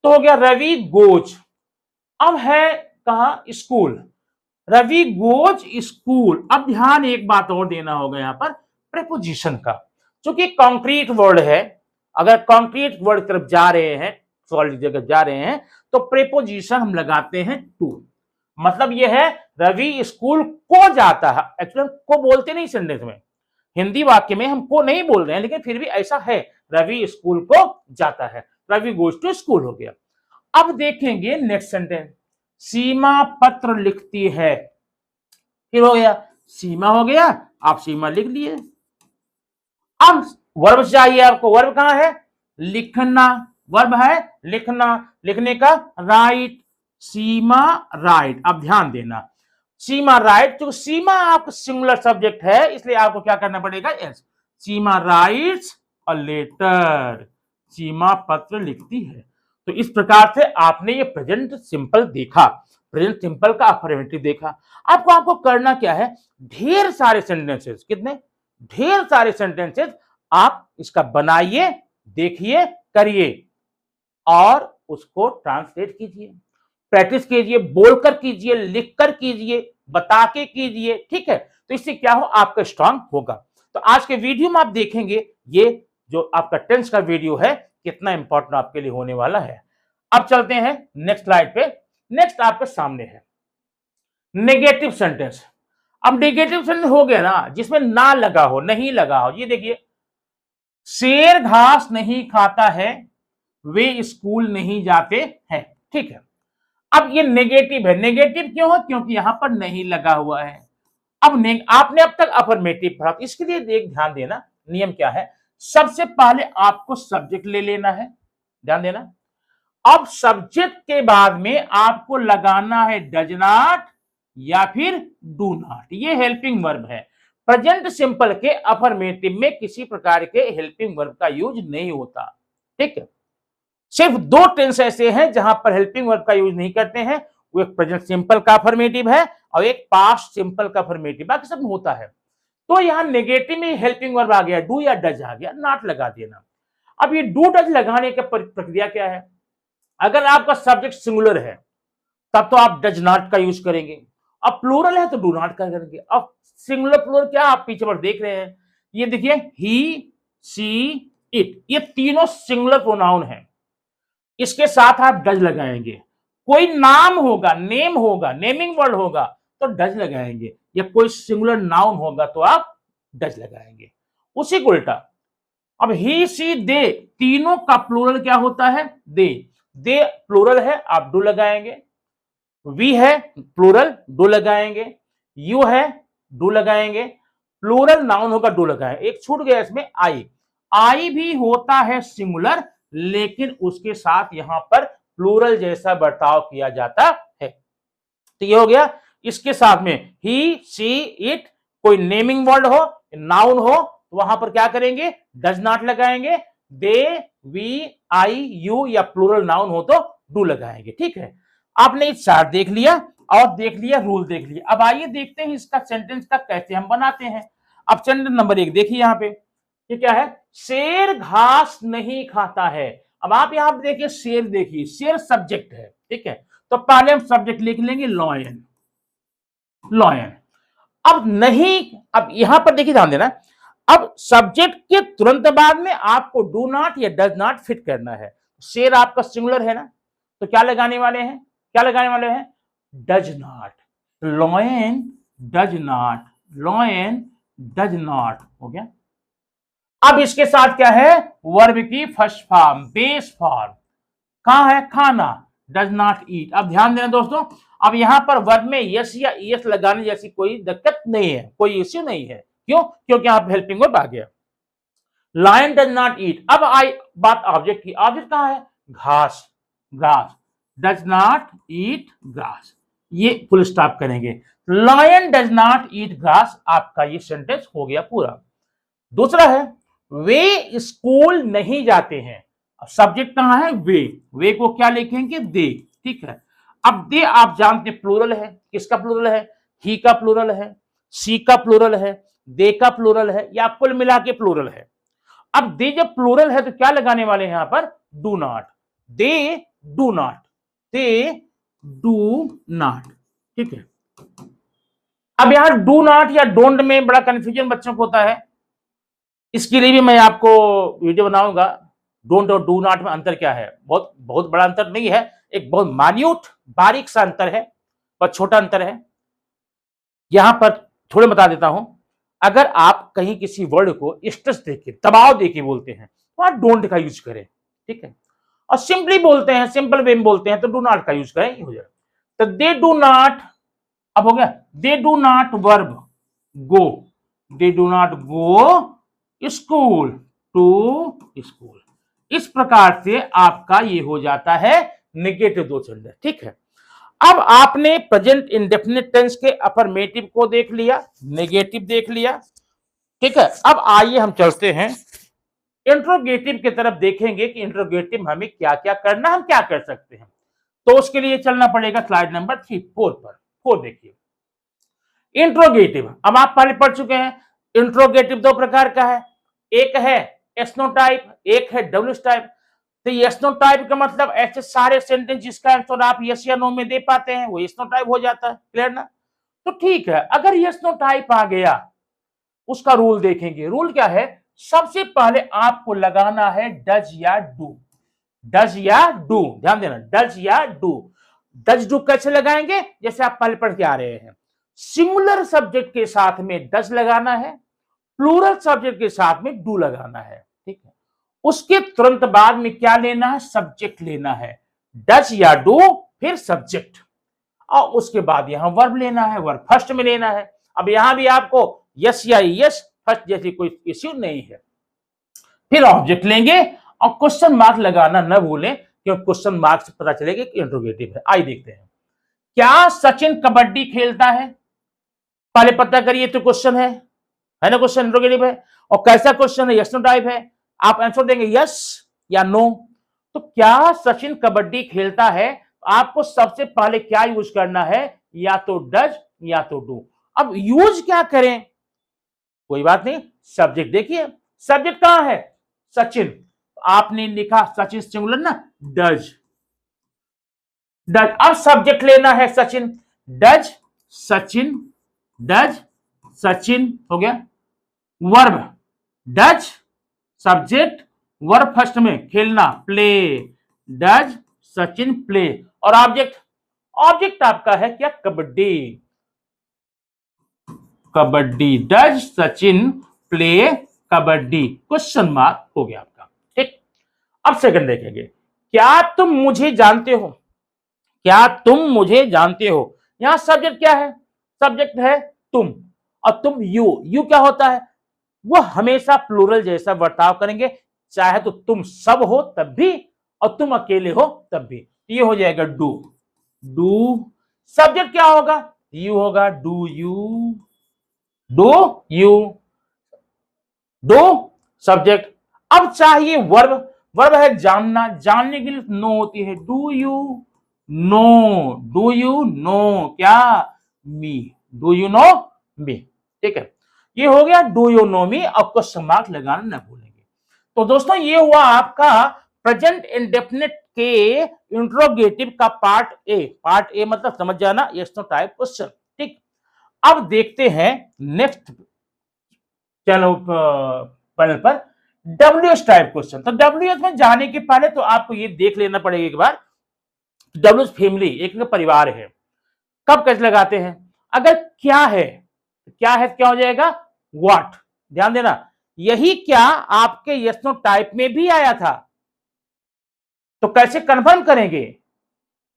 तो हो गया रवि गोज। अब है कहा, स्कूल। Ravi goes school. अब ध्यान एक बात और देना होगा यहां पर, प्रेपोजिशन का। क्योंकि कॉन्क्रीट वर्ड है, अगर कॉन्क्रीट वर्ड तरफ जा रहे हैं, सॉलिड जगह जा रहे हैं, तो प्रेपोजिशन हम लगाते हैं टू। मतलब यह है रवि स्कूल को जाता है। एक्चुअली को बोलते नहीं सेंटेंस में, हिंदी वाक्य में हम को नहीं बोल रहे हैं, लेकिन फिर भी ऐसा है, रवि स्कूल को जाता है, रवि गोज टू स्कूल हो गया। अब देखेंगे नेक्स्ट सेंटेंस, सीमा पत्र लिखती है। फिर हो गया, सीमा हो गया, आप सीमा लिख लिए। अब वर्ब चाहिए आपको, वर्ब कहां है, लिखना। वर्ब है लिखना, लिखने का राइट, सीमा राइट। अब ध्यान देना, सीमा राइट, तो सीमा आपका सिंगुलर सब्जेक्ट है, इसलिए आपको क्या करना पड़ेगा, yes. Seema writes a letter, Seema पत्र लिखती है। तो इस प्रकार से आपने ये प्रेजेंट सिंपल देखा, प्रेजेंट सिंपल का अफर्मेटिव देखा। आपको करना क्या है, ढेर सारे सेंटेंसेस, कितने, ढेर सारे सेंटेंसेस आप इसका बनाइए, देखिए, करिए और उसको ट्रांसलेट कीजिए, प्रैक्टिस कीजिए, बोलकर कीजिए, लिखकर कीजिए, बता के कीजिए, ठीक है। तो इससे क्या हो, आपका स्ट्रांग होगा। तो आज के वीडियो में आप देखेंगे ये जो आपका टेंस का वीडियो है कितना इंपॉर्टेंट आपके लिए होने वाला है। अब चलते हैं नेक्स्ट स्लाइड पे। नेक्स्ट आपके सामने है नेगेटिव सेंटेंस। अब नेगेटिव सेंटेंस हो गया ना, जिसमें ना लगा हो, नहीं लगा हो। ये देखिए, शेर घास नहीं खाता है, वे स्कूल नहीं जाते हैं, ठीक है। अब ये नेगेटिव है, नेगेटिव क्यों है, क्योंकि यहां पर नहीं लगा हुआ है। अब आपने अब तक अफर्मेटिव पढ़ा, इसके लिए देख ध्यान देना, नियम क्या है, सबसे पहले आपको सब्जेक्ट ले लेना है, ध्यान देना। अब सब्जेक्ट के बाद में आपको लगाना है डज नॉट या फिर डू नॉट, ये हेल्पिंग वर्ब है। प्रेजेंट सिंपल के अफर्मेटिव में किसी प्रकार के हेल्पिंग वर्ब का यूज नहीं होता, ठीक है। सिर्फ दो टेंस ऐसे हैं जहां पर हेल्पिंग वर्ब का यूज नहीं करते हैं, वो एक प्रेजेंट सिंपल का अफर्मेटिव है और एक पास्ट सिंपल का अफर्मेटिव, बाकी सब होता है। तो यहां नेगेटिव में हेल्पिंग वर्ब आ गया, डू या डज आ गया, नॉट लगा देना। अब ये डू डज लगाने की प्रक्रिया क्या है, अगर आपका सब्जेक्ट सिंगुलर है तब तो आप डज नॉट का यूज करेंगे, अब प्लूरल है तो डू नॉट का करेंगे। अब सिंगुलर प्लूरल क्या आप पीछे पर देख रहे हैं, ये देखिए ही, सी, इट, ये तीनों सिंगुलर प्रोनाउन है, इसके साथ आप डज लगाएंगे। कोई नाम होगा, नेम होगा, नेमिंग वर्ड होगा तो डज लगाएंगे, या कोई सिंगुलर नाउन होगा तो आप डज लगाएंगे। उसी को उल्टा, अब ही, सी, दे, तीनों का प्लूरल क्या होता है, दे। दे प्लूरल है, आप डू लगाएंगे। वी है प्लूरल, डू लगाएंगे। यू है, डू लगाएंगे। प्लूरल नाउन होगा, डू लगाएंगे। एक छूट गया इसमें, आई। आई भी होता है सिंगुलर, लेकिन उसके साथ यहां पर प्लूरल जैसा बर्ताव किया जाता है। तो ये हो गया, इसके साथ में ही, सी, इट, कोई नेमिंग वर्ड हो, नाउन हो तो वहां पर क्या करेंगे, डज नॉट लगाएंगे। दे, वी, आई, यू या प्लूरल नाउन हो तो डू लगाएंगे, ठीक है। आपने इस चार्ट देख लिया और देख लिया रूल देख लिया। अब आइए देखते हैं इसका सेंटेंस का कैसे हम बनाते हैं। अब सेंटेंस नंबर 1 देखिए, यहां पे ये क्या है, शेर घास नहीं खाता है। अब आप यहां पे देखिए, शेर देखिए, शेर सब्जेक्ट है, ठीक है। तो पहले हम सब्जेक्ट लिख लेंगे लॉयन, लॉयन। अब नहीं, अब यहां पर देखिए ध्यान देना, अब सब्जेक्ट के तुरंत बाद में आपको डू नॉट या डज नॉट फिट करना है। शेर आपका सिंगुलर है ना, तो क्या लगाने वाले हैं, क्या लगाने वाले हैं, does not. Lion does not, lion does not हो गया। अब इसके साथ क्या है, वर्ब की फर्स्ट फॉर्म, बेस फॉर्म, कहां है, खाना। Does not eat. अब ध्यान देना दोस्तों, अब यहां पर वर्ब में यस या ईएस लगाने जैसी कोई दिक्कत नहीं है, कोई इश्यू नहीं है। क्यों? क्योंकि आप हेल्पिंग वर्ब आ गया। Lion does not eat. अब आई बात ऑब्जेक्ट की। ऑब्जेक्ट कहां है? घास, grass. Does not eat grass, ये फुल स्टॉप करेंगे। Lion does not eat grass, आपका ये सेंटेंस हो गया पूरा। दूसरा है वे स्कूल नहीं जाते हैं। सब्जेक्ट कहां है? वे को क्या लिखेंगे? दे। ठीक है। अब दे आप जानते प्लूरल है, किसका प्लूरल है? ही का प्लूरल है, सी का प्लूरल है, दे का प्लूरल है, या कुल मिला के प्लूरल है। अब दे जब प्लूरल है तो क्या लगाने वाले हैं यहां पर? Do not. They do not, they do not. ठीक है। अब यहां डू नॉट या डोंट में बड़ा कंफ्यूजन बच्चों को होता है, इसके लिए भी मैं आपको वीडियो बनाऊंगा। डोंट और डू नॉट में अंतर क्या है? बहुत बहुत बड़ा अंतर नहीं है, एक बहुत मान्यूट बारीक सा अंतर है, बहुत छोटा अंतर है। यहां पर थोड़े बता देता हूं। अगर आप कहीं किसी वर्ड को स्ट्रेस देके, दबाव देके बोलते हैं तो आप डोंट का यूज करें। ठीक है। और सिंपली बोलते हैं, सिंपल वे में बोलते हैं तो डू नॉट का यूज करें, ये हो जाएगा। तो दे डू नॉट, अब हो गया, they do not verb go, they do not go school, to school. इस प्रकार से आपका ये हो जाता है नेगेटिव दो सेंटेंस। ठीक है। अब आपने प्रेजेंट इंडेफिनिट टेंस के अफर्मेटिव को देख लिया, नेगेटिव देख लिया। ठीक है। अब आइए हम चलते हैं इंट्रोगेटिव की तरफ, देखेंगे कि इंट्रोगेटिव हमें क्या क्या करना, हम क्या कर सकते हैं। तो उसके लिए चलना पड़ेगा स्लाइड नंबर 4 पर। 4 देखिए, इंट्रोगेटिव। अब आप पहले पढ़ चुके हैं, इंट्रोगेटिव दो प्रकार का है, एक है एस्नो टाइप, एक है डब्ल्यू टाइप। तो एस्नो टाइप का मतलब ऐसे सारे सेंटेंस जिसका आंसर आप यस या नो में दे पाते हैं वो एस्नो टाइप हो जाता है। क्लियर ना? तो ठीक है, अगर एस्नो टाइप आ गया, उसका रूल देखेंगे। रूल क्या है? सबसे पहले आपको लगाना है डज या डू। डज या डू, ध्यान देना, डज या डू। डज डू कैसे लगाएंगे? जैसे आप पहले पढ़ के आ रहे हैं, सिंगुलर सब्जेक्ट के साथ में डज लगाना है, प्लूरल सब्जेक्ट के साथ में डू लगाना है। ठीक है। उसके तुरंत बाद में क्या लेना है? सब्जेक्ट लेना है, डज या डू फिर सब्जेक्ट, और उसके बाद यहां वर्ब लेना है, वर्ब फर्स्ट में लेना है। अब यहां भी आपको यस या यस फर्स्ट जैसी कोई इश्यू नहीं है। फिर ऑब्जेक्ट लेंगे और क्वेश्चन मार्क लगाना न भूलें, क्योंकि क्वेश्चन मार्क से पता चलेगा कि इंट्रोगेटिव है। आइए देखते हैं, क्या सचिन कबड्डी खेलता है? पहले पता करिए, तो क्वेश्चन है ना, क्वेश्चन इंट्रोगेटिव है। और कैसा क्वेश्चन है? यस नो टाइप है। आप आंसर देंगे यस या नो। तो क्या सचिन कबड्डी खेलता है, आपको सबसे पहले क्या यूज करना है? या तो डज या तो डू। अब यूज क्या करें? कोई बात नहीं, सब्जेक्ट देखिए, सब्जेक्ट कहां है? सचिन। आपने लिखा सचिन सिंगुलर ना, डज। डज, अब सब्जेक्ट लेना है सचिन, डज सचिन, डज सचिन हो गया। Verb does subject, verb first में खेलना, प्ले, डज सचिन प्ले। और ऑब्जेक्ट, ऑब्जेक्ट आपका है क्या? Kabaddi, kabaddi, does Sachin play kabaddi, question mark हो गया आपका। ठीक। अब सेकंड देखेंगे, क्या तुम मुझे जानते हो? क्या तुम मुझे जानते हो? यहां सब्जेक्ट क्या है? सब्जेक्ट है तुम, और तुम यू क्या होता है? वो हमेशा प्लूरल जैसा बर्ताव करेंगे, चाहे तो तुम सब हो तब भी और तुम अकेले हो तब भी। ये हो जाएगा डू। डू सब्जेक्ट क्या होगा? यू होगा, do you, do you, do subject. अब चाहिए वर्ब, वर्ब है जानना, जानने के लिए नो होती है, do you know, do you know क्या? मी, डू यू नो मी। ठीक है, ये हो गया डू यू नो मी, और क्वेश्चन मार्क लगाना ना भूलेंगे। तो दोस्तों ये हुआ आपका प्रेजेंट इंडेफिनिट के इंट्रोगेटिव का पार्ट ए। पार्ट ए मतलब समझ जाना, यस नो टाइप क्वेश्चन। ठीक। अब देखते हैं नेक्स्ट चैनल पैनल पर डब्ल्यूएच टाइप क्वेश्चन। तो डब्ल्यूएच में जाने के पहले तो आपको ये देख लेना पड़ेगा एक बार, डब्ल्यूएच फैमिली एक परिवार है। कब कैसे लगाते हैं? अगर क्या है, क्या है क्या हो जाएगा? व्हाट। ध्यान देना, यही क्या आपके यस नो टाइप में भी आया था। तो कैसे कंफर्म करेंगे?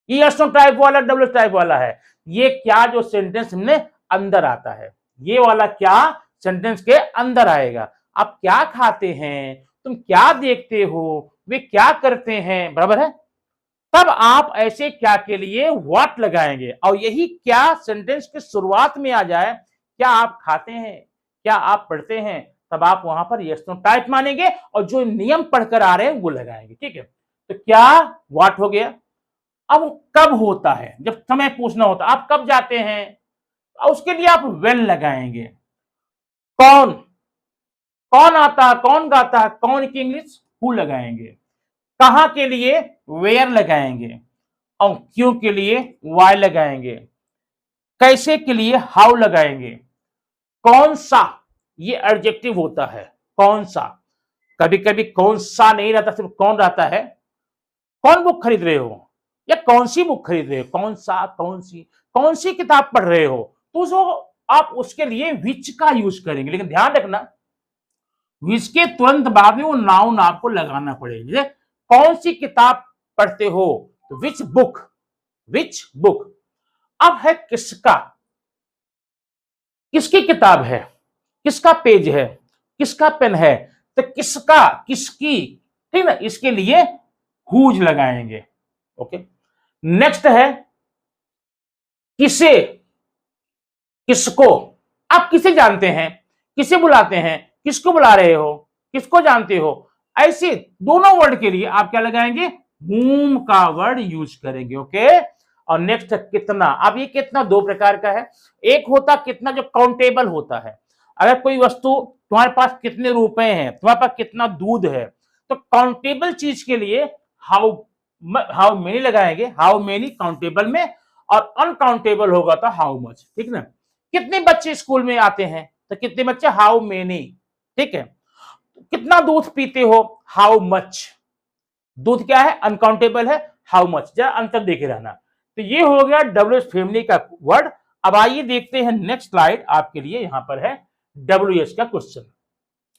ये यस नो टाइप वाला डब्ल्यू टाइप वाला है। ये क्या जो सेंटेंस हमने अंदर आता है, ये वाला क्या सेंटेंस के अंदर आएगा। आप क्या खाते हैं, तुम क्या देखते हो, वे क्या करते हैं, बराबर है। तब आप ऐसे क्या के लिए व्हाट लगाएंगे, और यही क्या सेंटेंस की शुरुआत में आ जाए, क्या आप खाते हैं, क्या आप पढ़ते हैं, तब आप वहां पर यस नो टाइप मानेंगे और जो नियम पढ़कर आ रहे हैं वो लगाएंगे। ठीक है, तो क्या व्हाट हो गया। अब कब होता है, जब समय पूछना होता आप कब जाते हैं, उसके लिए आप वेन लगाएंगे। कौन, कौन आता है, कौन गाता है, कौन की इंग्लिश हु लगाएंगे। कहां के लिए वेयर लगाएंगे, और क्यों के लिए वाई लगाएंगे। कैसे के लिए हाउ लगाएंगे। कौन सा, ये एडजेक्टिव होता है, कौन सा। कभी कभी कौन सा नहीं रहता, सिर्फ कौन रहता है। कौन बुक खरीद रहे हो, या कौन सी बुक खरीद रहे हो, कौन सा, कौन सी किताब पढ़ रहे हो, तो उसको आप उसके लिए विच का यूज करेंगे। लेकिन ध्यान रखना, विच के तुरंत बाद में वो नाउन आपको लगाना पड़ेगा। जैसे कौन सी किताब पढ़ते हो, तो विच बुक, विच बुक। अब है किसका, किसकी किताब है, किसका पेज है, किसका पेन है, तो किसका, किसकी, ठीक ना, इसके लिए हुज लगाएंगे। ओके, नेक्स्ट है किसे, किसको। आप किसे जानते हैं, किसे बुलाते हैं, किसको बुला रहे हो, किसको जानते हो। ऐसे दोनों वर्ड के लिए आप क्या लगाएंगे, whom का वर्ड यूज करेंगे। ओके, और नेक्स्ट कितना। अब ये कितना दो प्रकार का है। एक होता कितना जो काउंटेबल होता है, अगर कोई वस्तु तुम्हारे पास कितने रुपए हैं, तुम्हारे पास कितना दूध है, तो काउंटेबल चीज के लिए हाउ, हाउ मेनी लगाएंगे, हाउ मेनी काउंटेबल में, और अनकाउंटेबल होगा तो हाउ मच। ठीक ना, कितने बच्चे स्कूल में आते हैं, तो कितने बच्चे, हाउ मेनी। ठीक है, कितना दूध पीते हो, हाउ मच। दूध क्या है, अनकाउंटेबल है, हाउ मच। जरा अंतर देखे रहना। तो ये हो गया डब्ल्यूएच फैमिली का वर्ड। अब आइए देखते हैं नेक्स्ट स्लाइड आपके लिए, यहां पर है डब्ल्यूएच का क्वेश्चन।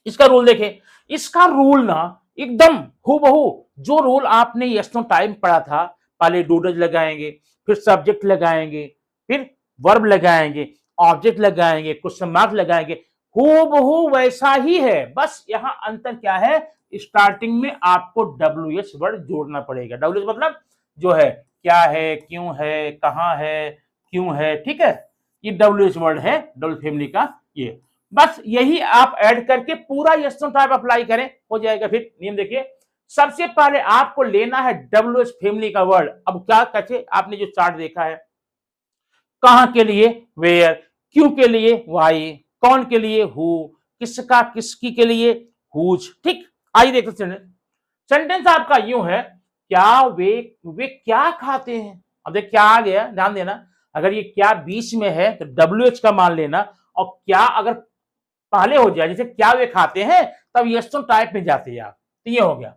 इसका रूल देखें, इसका रूल ना एकदम हूबहू जो रूल आपने यस नो टाइम पढ़ा था, पहले डू डज लगाएंगे, फिर सब्जेक्ट लगाएंगे, फिर वर्ब लगाएंगे, ऑब्जेक्ट लगाएंगे, क्वेश्चन मार्क लगाएंगे, हूबहू वैसा ही है। बस यहां अंतर क्या है, स्टार्टिंग में आपको डब्ल्यूएच वर्ड जोड़ना पड़ेगा। डब्ल्यूएच मतलब जो है, क्या है, क्यों है, कहां है, क्यों है। ठीक है, ये डब्ल्यूएच वर्ड है डब्ल्यू फैमिली का। ये बस यही आप ऐड करके पूरा यस नो टाइप अप्लाई करें, हो जाएगा। फिर नियम देखिए, सबसे पहले आपको लेना है डब्ल्यूएच फैमिली का वर्ड। अब क्या कैसे, आपने जो चार्ट देखा है, कहां के लिए वेयर, क्यों के लिए वाई, कौन के लिए हु, किसका किसकी के लिए हुज। ठीक, आइए देखते हैं सेंटेंस आपका यूं है, क्या वे क्या खाते हैं। अब देख क्या आ गया, ध्यान देना। अगर ये क्या बीच में है तो डब्ल्यूएच का मान लेना, और क्या अगर पहले हो जाए, जैसे क्या वे खाते हैं, तब यस नो टाइप में जाते हैं आप। तो ये हो गया,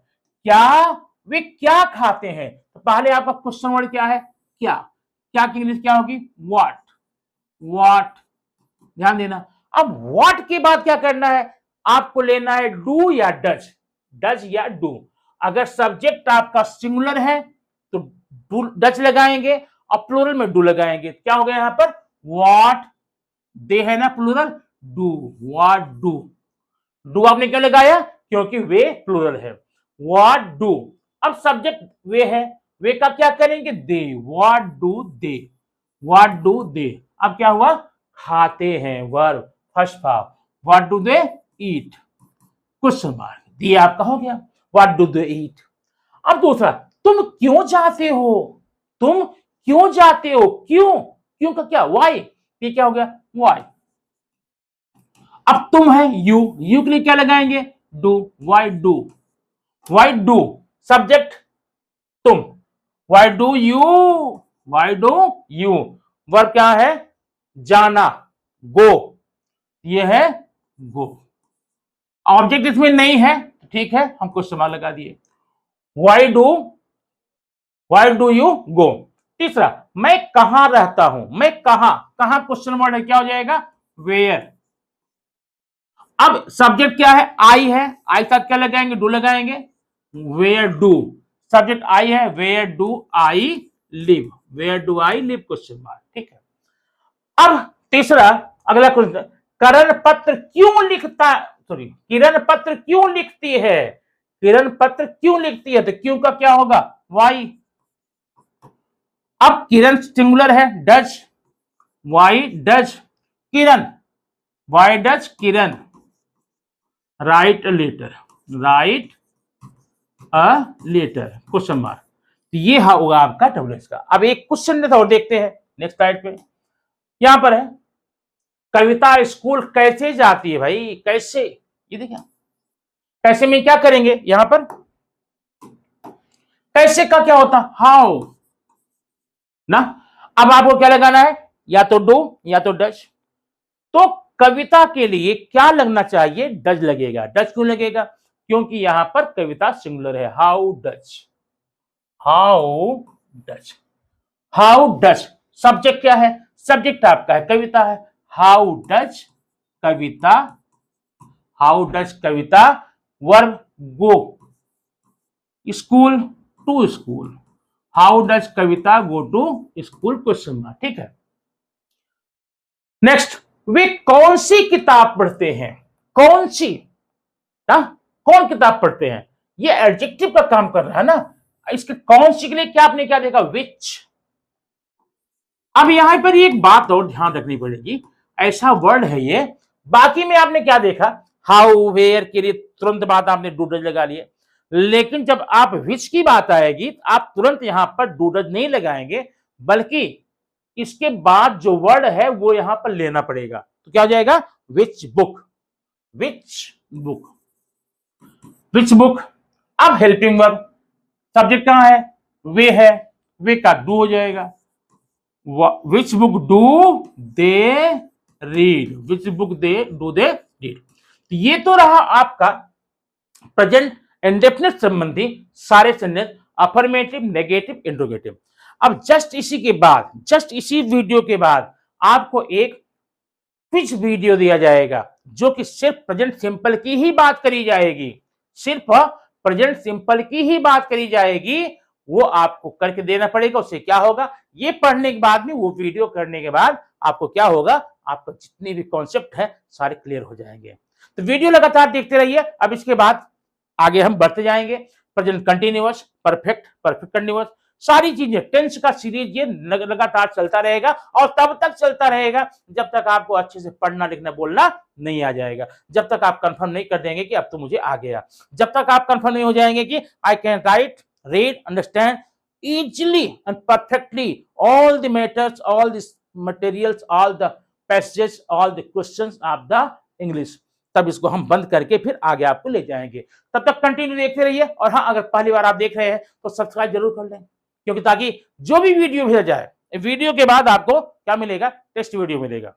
क्या वे क्या खाते हैं, तो पहले आपका क्वेश्चन वर्ड क्या है, क्या। क्या की इंग्लिश क्या होगी, व्हाट, व्हाट। ध्यान देना। अब व्हाट के बाद क्या करना है, आपको लेना है डू या डज, डज या डू। अगर सब्जेक्ट आपका सिंगुलर है तो डज लगाएंगे, और प्लूरल में डू लगाएंगे। क्या हो गया यहां पर, व्हाट दे है ना plural, do, what do. Do आपने क्यों लगाया, क्योंकि वे प्लूरल है, व्हाट डू। अब सब्जेक्ट वे है, वे का क्या करेंगे, they, what do they, what do they. अब क्या हुआ, खाते हैं, वर्ब फर्स्ट भाव, what do they eat, question mark, they आपका हो गया, व्हाट डू दे ईट। अब दूसरा, तुम क्यों जाते हो, तुम क्यों जाते हो, क्यों, क्यों का क्या, वाई, ये क्या हो गया, वाई। अब तुम है यू, यू के लिए क्या लगाएंगे, do, why do, why do, subject तुम, why do you, why do you, verb क्या है, जाना, गो, ये है गो। ऑब्जेक्ट इसमें नहीं है, ठीक है, हम क्वेश्चन मार्क लगा दिए, वाई डू यू गो। तीसरा, मैं कहां रहता हूं, मैं कहां, कहां क्वेश्चन वर्ड है, क्या हो जाएगा, वेयर। अब सब्जेक्ट क्या है, आई है, आई साथ क्या लगाएंगे, डू लगाएंगे, वेयर डू, सब्जेक्ट आई है, where do I live, where do I live question mark. ठीक है, अब तीसरा अगला क्वेश्चन, करण पत्र क्यों लिखता, सॉरी किरण पत्र क्यों लिखती है, किरण पत्र क्यों लिखती है, तो क्यों का क्या होगा, वाई। अब किरण सिंगुलर है, does, why does Kiran, why does Kiran write a letter, write a letter question mark. ये होगा आपका डब्ल्यूएच का। अब एक क्वेश्चन और देखते हैं नेक्स्ट स्लाइड पे, यहां पर है कविता स्कूल कैसे जाती है, भाई कैसे, ये देखिए कैसे में क्या करेंगे, यहां पर कैसे का क्या होता, हाउ ना। अब आपको क्या लगाना है, या तो डू या तो डज। तो कविता के लिए क्या लगना चाहिए, डज लगेगा। डज क्यों लगेगा, क्योंकि यहां पर कविता सिंगुलर है, how does, how does, how does. Subject क्या है, सब्जेक्ट आपका है कविता है, how does Kavita, how does Kavita verb go school to school, how does Kavita go to school question mark. ठीक है, नेक्स्ट, वे कौन सी किताब पढ़ते हैं, कौन सी ना, कौन किताब पढ़ते हैं, ये एडजेक्टिव का काम कर रहा है ना। इसके कौन सी के लिए क्या आपने क्या देखा, विच। अब यहां पर एक बात और ध्यान रखनी पड़ेगी, ऐसा वर्ड है ये, बाकी में आपने क्या देखा, हाउ वेयर के लिए तुरंत बाद आपने डूडज लगा लिए, लेकिन जब आप विच की बात आएगी आप तुरंत यहां पर डूडज नहीं लगाएंगे, बल्कि इसके बाद जो वर्ड है वो यहां पर लेना पड़ेगा। तो क्या हो जाएगा, which book, which book, which book. अब हेल्पिंग वर्ब, सब्जेक्ट कहां है, वे है, वे का डू हो जाएगा, which book do they read, which book they do they read. ये तो रहा आपका प्रेजेंट इंडेफिनिट संबंधी सारे सेंटेंस, अफर्मेटिव, नेगेटिव, इंट्रोगेटिव। अब जस्ट इसी के बाद, जस्ट इसी वीडियो के बाद आपको एक क्विज वीडियो दिया जाएगा, जो कि सिर्फ प्रेजेंट सिंपल की ही बात करी जाएगी, सिर्फ प्रेजेंट सिंपल की ही बात करी जाएगी। वो आपको करके देना पड़ेगा। उससे क्या होगा, ये पढ़ने के बाद में, वो वीडियो करने के बाद आपको क्या होगा, आपका जितने भी कॉन्सेप्ट है सारे क्लियर हो जाएंगे। तो वीडियो लगातार देखते रहिए। अब इसके बाद आगे हम बढ़ते जाएंगे, present continuous, perfect, perfect continuous, सारी चीजें, टेंस का सीरीज ये लगातार चलता रहेगा, और तब तक चलता रहेगा जब तक आपको अच्छे से पढ़ना लिखना बोलना नहीं आ जाएगा, जब तक आप कंफर्म नहीं कर देंगे कि अब तो मुझे आ गया, जब तक आप कंफर्म नहीं हो जाएंगे कि I can write, read, understand easily and perfectly all the matters, all the materials, all the passages, all the questions of the English। तब इसको हम बंद करके फिर आगे आपको ले जाएंगे। तब तक कंटिन्यू देखते रहिए। और हाँ, अगर पहली बार आप देख रहे हैं तो सब्सक्राइब जरूर कर लें, क्योंकि ताकि जो भी वीडियो भेजा जाए, वीडियो के बाद आपको क्या मिलेगा, टेस्ट वीडियो मिलेगा।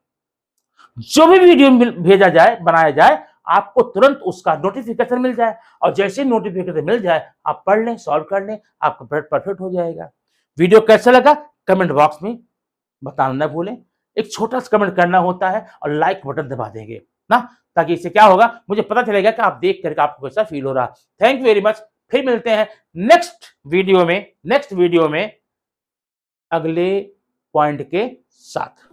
जो भी वीडियो भेजा जाए, बनाया जाए, आपको तुरंत उसका नोटिफिकेशन मिल जाए, और जैसे नोटिफिकेशन मिल जाए आप पढ़ लें, सॉल्व कर लें, आपका परफेक्ट हो जाएगा। वीडियो कैसा लगा कमेंट बॉक्स में बताना न भूलें। एक छोटा सा कमेंट करना होता है और लाइक बटन दबा देंगे ना, ताकि इससे क्या होगा, मुझे पता चलेगा कि आप देख करके आपको कैसा फील हो रहा। Thank you very much. फिर मिलते हैं नेक्स्ट वीडियो में, नेक्स्ट वीडियो में अगले पॉइंट के साथ।